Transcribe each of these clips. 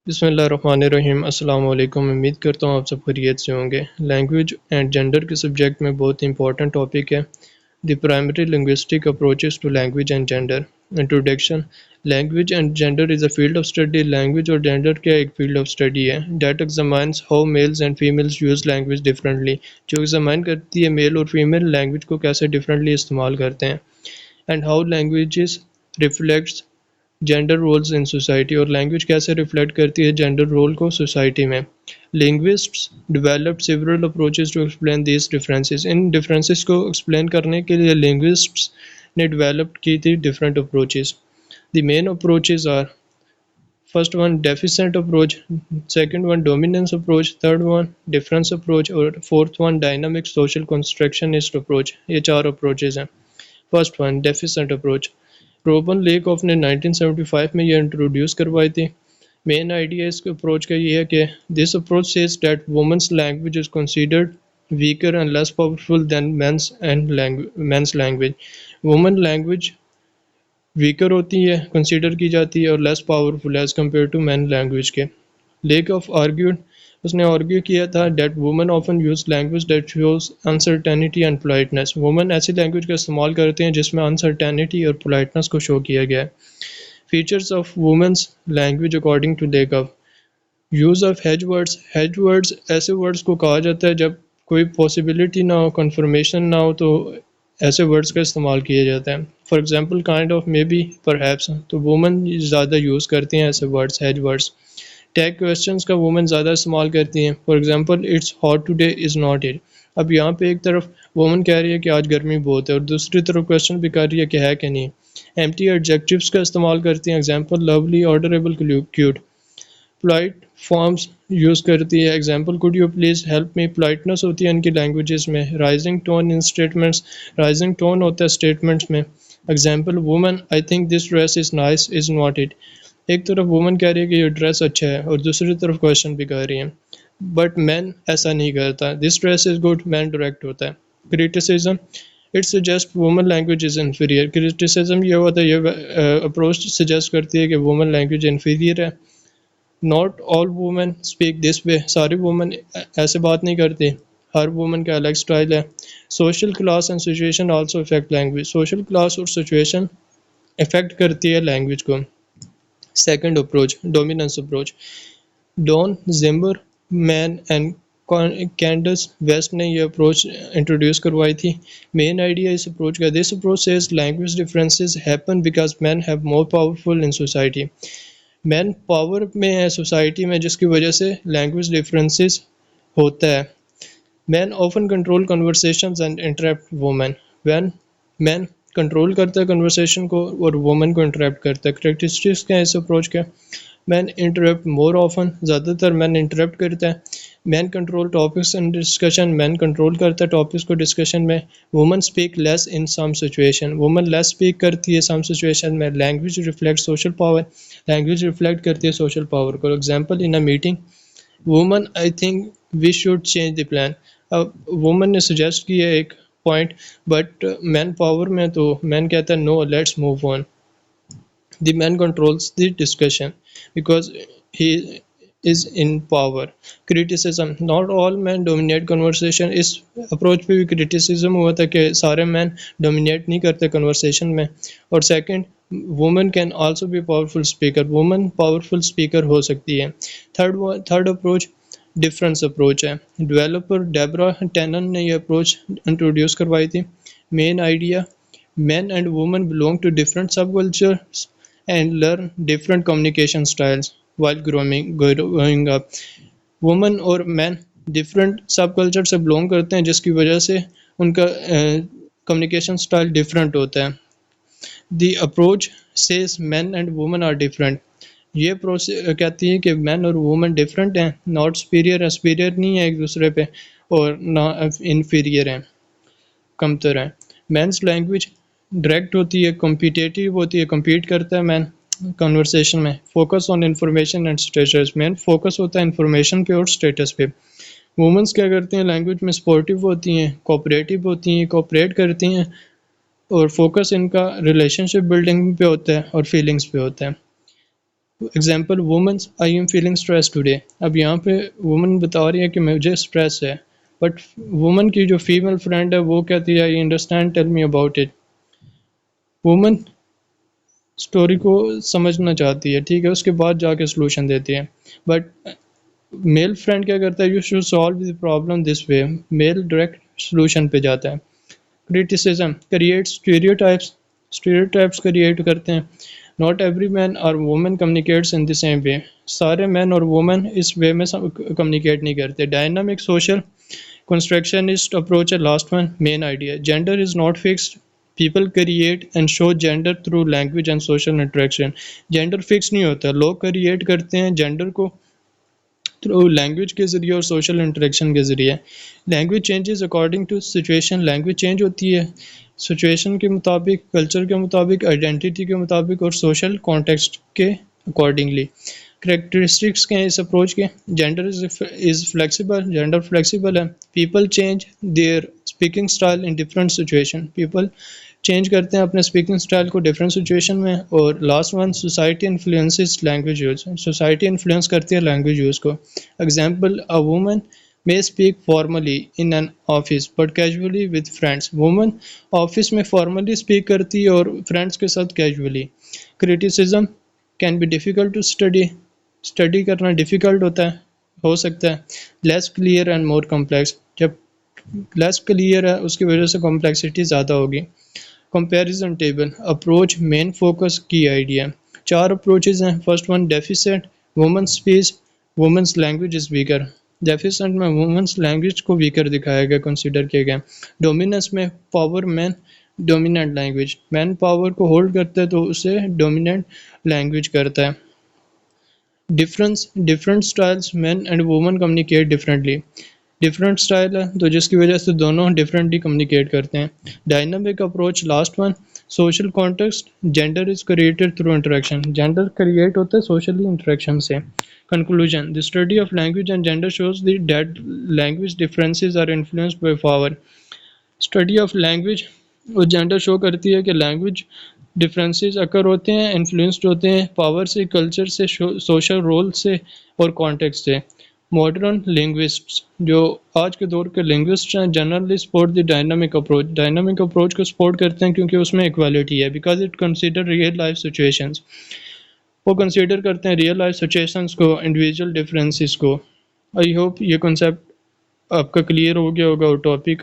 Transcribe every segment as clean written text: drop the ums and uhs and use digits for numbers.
बिस्मिल्लाहिर्रहमानिर्रहीम। अस्सलाम वालेकुम। उम्मीद करता हूँ आप सब खैरियत से होंगे। लैंग्वेज एंड जेंडर के सब्जेक्ट में बहुत इंपॉर्टेंट टॉपिक है the primary linguistic approaches to language and gender. Introduction. Language and gender is a field of study. Language और जेंडर क्या एक फील्ड ऑफ स्टडी है that examines how males and females use language differently, जो examine करती है mail और female language को कैसे डिफरेंटली इस्तेमाल करते हैं। And how languages reflects gender roles in society, और लैंग्वेज कैसे रिफ्लेक्ट करती है जेंडर रोल को सोसाइटी में। Linguists developed several approaches to explain these differences. इन डिफरेंसेस को एक्सप्लेन करने के लिए लिंग्विस्ट्स ने डेवलप की थी different approaches. The main approaches are first one deficient approach, second one dominance approach, third one difference approach और fourth one dynamic social constructionist approach. ये चार अप्रोचेस हैं। First one deficient approach, Robin Lakoff ने 1975 में यह introduce करवाई थी। Main idea इस अप्रोच का ये है कि this approach says that women's language is considered weaker and less powerful than men's language. Women language weaker होती है, कंसीडर की जाती है और less powerful as compare to man language के। लेकऑफ आर्ग्यूड, उसने आर्ग्यू किया था that women often use language that shows uncertainty and politeness. Women ऐसी लैंग्वेज का इस्तेमाल करते हैं जिसमें अनसर्टेनिटी और पोलाइटनेस को शो किया गया है। Features of women's language according to Lakoff, use of hedge words. Hedge words ऐसे वर्ड्स को कहा जाता है जब कोई पॉसिबिलिटी ना हो, कन्फर्मेशन ना हो, तो ऐसे वर्ड्स का इस्तेमाल किया जाता है। For example kind of, may be, perhaps, तो वुमेन ज़्यादा यूज़ करती हैं ऐसे words, hedge words. Tag questions का वुमेन ज़्यादा इस्तेमाल करती हैं। For example it's hot today is not it. अब यहाँ पे एक तरफ वुमेन कह रही है कि आज गर्मी बहुत है और दूसरी तरफ क्वेश्चन भी कर रही है कि है कि नहीं। एम्प्टी एडजेक्टिव्स का इस्तेमाल करती हैं। Example lovely, adorable, cute. Polite forms use करती है। Example could you please help me. Politeness होती है इनकी लैंग्वेजेस में। Rising tone in statements, rising tone होता है स्टेटमेंट्स में। Example woman I think this dress is nice is not it. एक तरफ वुमन कह रही है कि ये ड्रेस अच्छा है और दूसरी तरफ क्वेश्चन भी कर रही है। बट मैन ऐसा नहीं करता। This dress is good, man direct होता है। Criticism, it suggest woman language is inferior. Criticism ये होता है, ये अप्रोच सजेस्ट करती है कि वुमन लैंग्वेज इन्फीरियर है। Not all women speak this way, सारी वुमेन ऐसे बात नहीं करती, हर वुमेन का अलग स्टाइल है। Social class and situation also effect language, social class और सिचुएशन इफेक्ट करती है लैंग्वेज को। Second approach dominance approach, Don Zimmerman and Candace West ने यह अप्रोच इंट्रोड्यूस करवाई थी। मेन आइडिया इस अप्रोच का, this approach says language differences happen because men have more powerful in society. Men power में है society में, जिसकी वजह से लैंग्वेज डिफरेंसेस होता है। Man often control conversations and interrupt women, when man control करता है कन्वर्सेशन को और वुमेन को इंटरप्ट करता है। करेक्टरिस्टिक्स क्या है इस अप्रोच के, मैन इंटरप्ट मोर ऑफन, ज़्यादातर मैन इंटरप्ट करता है। Man control topics and discussion, man control करता है टॉपिक्स को डिस्कशन में। Woman speak less in some situation, woman less speak करती है सम सिचुएशन में। Language reflect social power, language reflect करती है सोशल पावर को। Example in a meeting woman I think we should change the plan. अब woman ने suggest किया एक पॉइंट, बट मैन पावर में तो मैन कहता है no let's move on. The man controls the discussion because he is in power. Criticism, not all men dominate conversation. इस approach पे भी क्रिटिसिज्म हुआ था कि सारे मैन डोमिनेट नहीं करते कन्वर्सेशन में। और second, women can also be powerful speaker, women powerful speaker हो सकती है। थर्ड अप्रोच डिफरेंस अप्रोच है। डेवलपर डेब्रा टेनन ने यह अप्रोच इंट्रोड्यूस करवाई थी। Main idea, men and women belong to different subcultures and learn different communication styles while growing up. Women और men different subculture से belong करते हैं, जिसकी वजह से उनका communication style different होता है। The approach says men and women are different. ये अप्रोच कहती है कि मैन और वुमेन डिफरेंट हैं, नॉट सुपीरियर है, सुपीरियर नहीं है एक दूसरे पे, और ना इन्फीरियर हैं, कमतर है। मैंस लैंग्वेज डायरेक्ट होती है, कॉम्पिटिटिव होती है, कम्पीट करता है मैन कन्वर्सेशन में। Focus on information and status, man focus होता है इंफॉर्मेशन पे और स्टेटस पे। वुमेंस क्या करती हैं लैंग्वेज में, सपोर्टिव होती हैं, कोऑपरेटिव होती हैं, कोऑपरेट करती हैं, और फोकस इनका रिलेशनशिप बिल्डिंग पे होता है और फीलिंग्स पे होता है। Example women's I am feeling stress today. अब यहाँ पे वुमन बता रही है कि मुझे स्ट्रेस है, बट वुमन की जो फीमेल फ्रेंड है वो कहती है I understand, tell me about it. Woman story को समझना चाहती है, ठीक है, उसके बाद जाके सोल्यूशन देती है। बट मेल फ्रेंड क्या करता है, you should solve the problem this way. Male direct solution पे जाता है। Criticism create stereotypes, stereotypes create करते हैं। नॉट एवरी मैन और women communicates in the same way. सारे मैन और वुमेन इस वे में कम्युनिकेट नहीं करते। डायनामिक सोशल constructionist approach है last one. Main idea gender is not fixed, people create and show gender through language and social interaction. Gender fix नहीं होता, लोग क्रिएट करते हैं जेंडर को थ्रू लैंग्वेज के ज़रिए और सोशल इंटरेक्शन के ज़रिए। Language changes according to situation, language change होती है सिचुएशन के मुताबिक, कल्चर के मुताबिक, आइडेंटिटी के मुताबिक और सोशल कॉन्टेक्स्ट के अकॉर्डिंगली। करेक्टरिस्टिक्स के हैं इस अप्रोच के। Gender is flexible, gender flexible है। People change their speaking style in different situation, people change करते हैं अपने स्पीकिंग स्टाइल को डिफरेंट सिचुएशन में। और last one society influences language use, society influence करती है लैंग्वेज यूज़ को। Example a woman may speak formally in an office but casually with friends। Woman office में फॉर्मली स्पीक करती है और फ्रेंड्स के साथ casually. Criticism can be difficult to study, study करना डिफ़िकल्ट होता है, हो सकता है। Less clear and more complex, जब लेस क्लियर है उसकी वजह से कॉम्प्लेक्सिटी ज़्यादा होगी। Comparison table approach main focus key idea. चार अप्रोचेज हैं। First one deficit, women's speech, women's language is weaker. Deficit में वुमेन्स लैंग्वेज को वीकर दिखाया गया, कंसीडर किया गया। डोमिनेंस में power man dominant language, man power को होल्ड करता है तो उसे डोमिनेंट लैंग्वेज करता है। Difference different styles, man and women communicate differently. Different style है तो जिसकी वजह से दोनों डिफरेंटली कम्युनिकेट करते हैं। Dynamic approach last one. Social context gender is created through interaction, gender create होता है सोशली इंटरेक्शन से। Conclusion the study of language and gender shows that language differences are influenced by power. Study of language और gender show करती है कि language differences अकर होते हैं, influenced होते हैं पावर से, कल्चर से, सोशल रोल से और कॉन्टेक्स्ट से। मॉडर्न लिंग्विस्ट्स, जो आज के दौर के लिंग्विस्ट हैं, generally support the dynamic approach, dynamic approach को सपोर्ट करते हैं क्योंकि उसमें इक्वालिटी है, because it consider real life situations. वो कंसीडर करते हैं रियल लाइफ सिचुएशंस को, इंडिविजुअल डिफरेंसेस को। आई होप ये कॉन्सेप्ट आपका क्लियर हो गया होगा और टॉपिक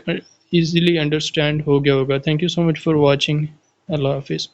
इजीली अंडरस्टैंड हो गया होगा। Thank you so much for watching. अल्लाह हाफिज़।